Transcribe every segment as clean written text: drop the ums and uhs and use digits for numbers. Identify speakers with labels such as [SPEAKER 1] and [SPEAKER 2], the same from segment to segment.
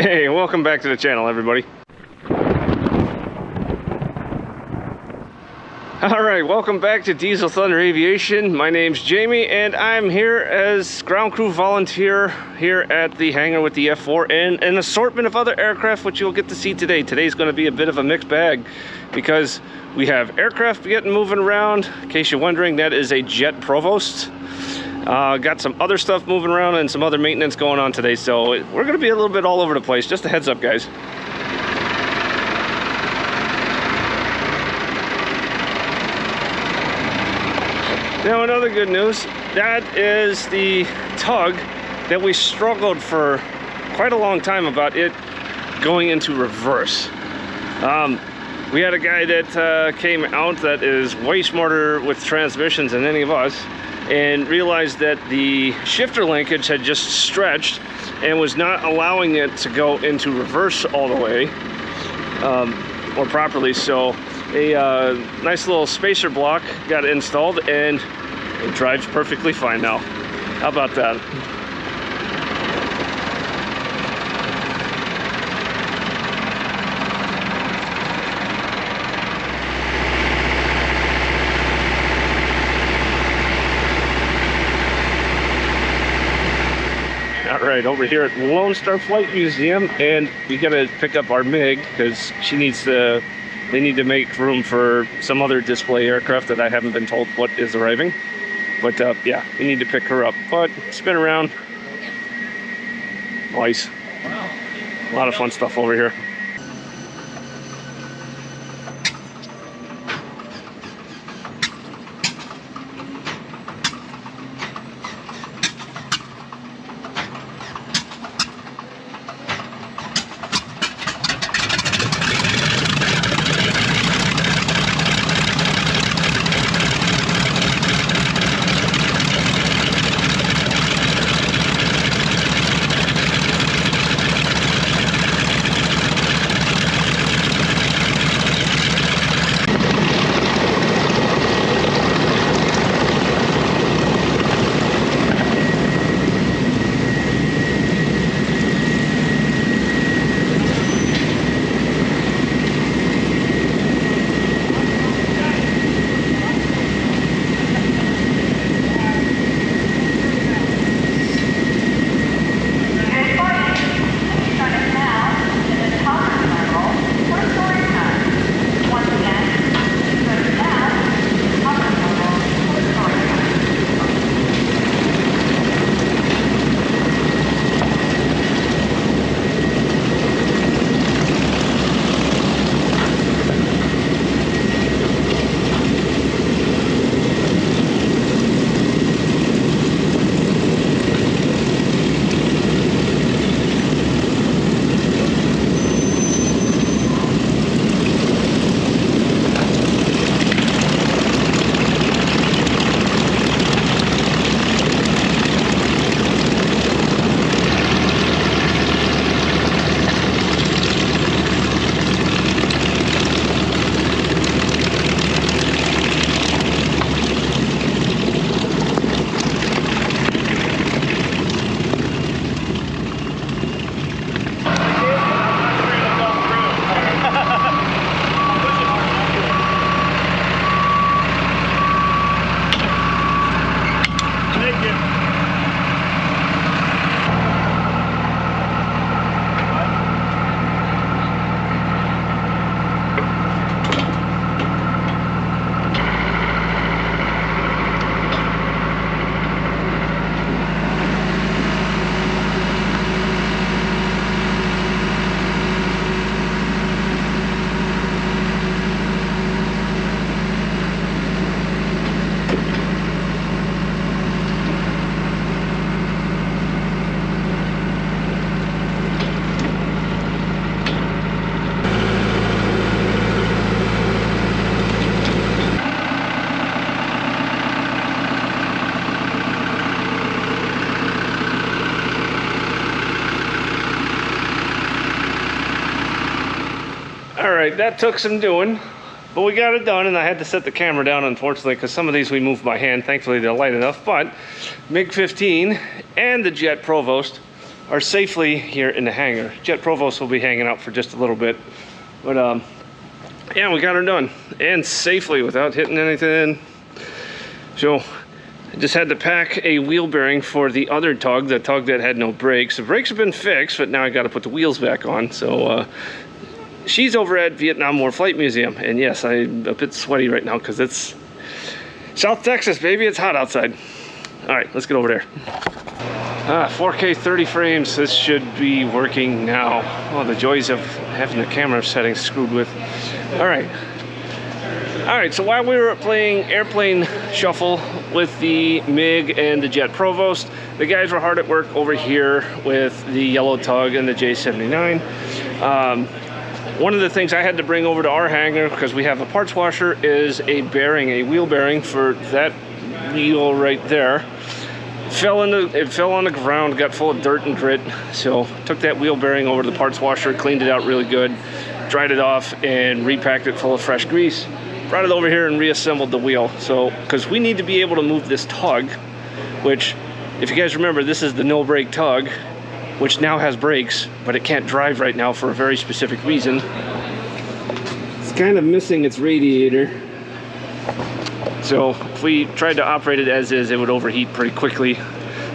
[SPEAKER 1] Hey, welcome back to the channel, everybody. Alright, welcome back to Diesel Thunder Aviation. My name's Jamie, and I'm here as ground crew volunteer here at the hangar with the F4 and an assortment of other aircraft, which you'll get to see today. Today's going to be a bit of a mixed bag because we have aircraft getting moving around. In case you're wondering, that is a Jet Provost. Got some other stuff moving around and some other maintenance going on today, so we're going to be a little bit all over the place. Just a heads up, guys. Now, another good news, that is the tug that we struggled for quite a long time about it going into reverse. We had a guy that came out that is way smarter with transmissions than any of us, and realized that the shifter linkage had just stretched and was not allowing it to go into reverse all the way or properly. So a nice little spacer block got installed and it drives perfectly fine now. How about that? All right, over here at Lone Star Flight Museum, and we gotta pick up our MiG because she needs to. They need to make room for some other display aircraft that I haven't been told what is arriving. But yeah, we need to pick her up. But spin around. Nice. A lot of fun stuff over here. Alright, that took some doing, but we got it done, and I had to set the camera down, unfortunately, because some of these we moved by hand. Thankfully, they're light enough, but MiG-15 and the Jet Provost are safely here in the hangar. Jet Provost will be hanging out for just a little bit. But yeah, we got her done. And safely without hitting anything. So I just had to pack a wheel bearing for the other tug, the tug that had no brakes. The brakes have been fixed, but now I got to put the wheels back on. So she's over at Vietnam War Flight Museum. And yes, I'm a bit sweaty right now because it's South Texas, baby. It's hot outside. All right, let's get over there. 4K 30 frames. This should be working now. Oh, the joys of having the camera settings screwed with. All right. All right, so while we were playing airplane shuffle with the MiG and the Jet Provost, the guys were hard at work over here with the yellow tug and the J79. One of the things I had to bring over to our hangar, because we have a parts washer, is a bearing, a wheel bearing for that wheel right there. It fell on the ground, got full of dirt and grit, so took that wheel bearing over to the parts washer, cleaned it out really good, dried it off, and repacked it full of fresh grease. Brought it over here and reassembled the wheel. So, because we need to be able to move this tug, which, if you guys remember, this is the no brake tug, which now has brakes, but it can't drive right now for a very specific reason. It's kind of missing its radiator. So if we tried to operate it as is, it would overheat pretty quickly.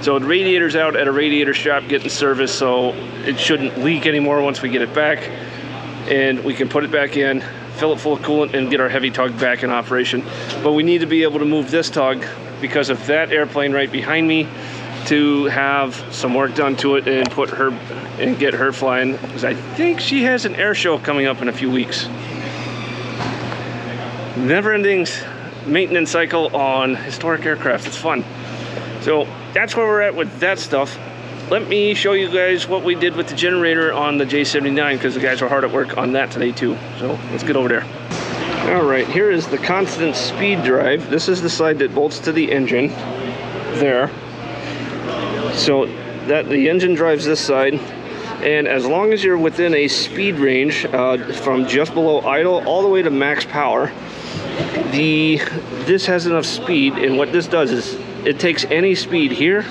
[SPEAKER 1] So the radiator's out at a radiator shop getting service, so it shouldn't leak anymore once we get it back. And we can put it back in, fill it full of coolant, and get our heavy tug back in operation. But we need to be able to move this tug because of that airplane right behind me, to have some work done to it and put her and get her flying, because I think she has an air show coming up in a few weeks. Never-ending maintenance cycle on historic aircraft. It's fun. So that's where we're at with that stuff. Let me show you guys what we did with the generator on the J79, because the guys were hard at work on that today too. So let's get over there. All right, here is the constant speed drive. This is the side that bolts to the engine there. So that the engine drives this side, and as long as you're within a speed range from just below idle all the way to max power, this has enough speed, and what this does is it takes any speed here,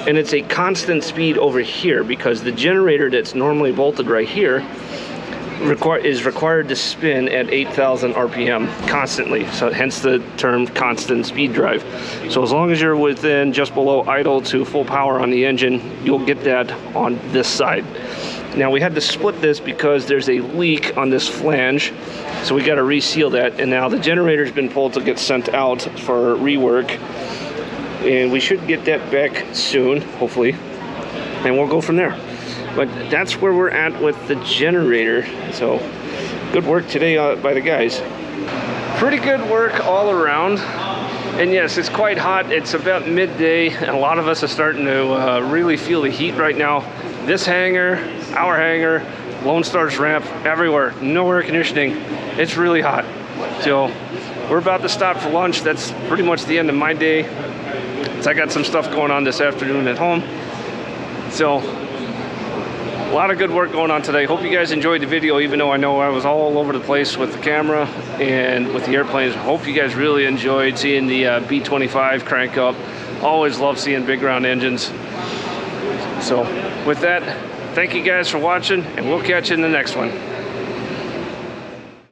[SPEAKER 1] and it's a constant speed over here, because the generator that's normally bolted right here is required to spin at 8,000 RPM constantly, so hence the term constant speed drive. So as long as you're within just below idle to full power on the engine, you'll get that on this side. Now we had to split this because there's a leak on this flange, so we got to reseal that, and now the generator's been pulled to get sent out for rework, and we should get that back soon, hopefully, and we'll go from there. But that's where we're at with the generator. So good work today by the guys. Pretty good work all around. And yes, it's quite hot. It's about midday, and a lot of us are starting to really feel the heat right now. This hangar, our hangar, Lone Star's ramp, everywhere, no air conditioning. It's really hot. So we're about to stop for lunch. That's pretty much the end of my day. So I got some stuff going on this afternoon at home. So a lot of good work going on today. Hope you guys enjoyed the video, even though I know I was all over the place with the camera and with the airplanes. Hope you guys really enjoyed seeing the B-25 crank up. Always love seeing big round engines. So with that, thank you guys for watching, and we'll catch you in the next one.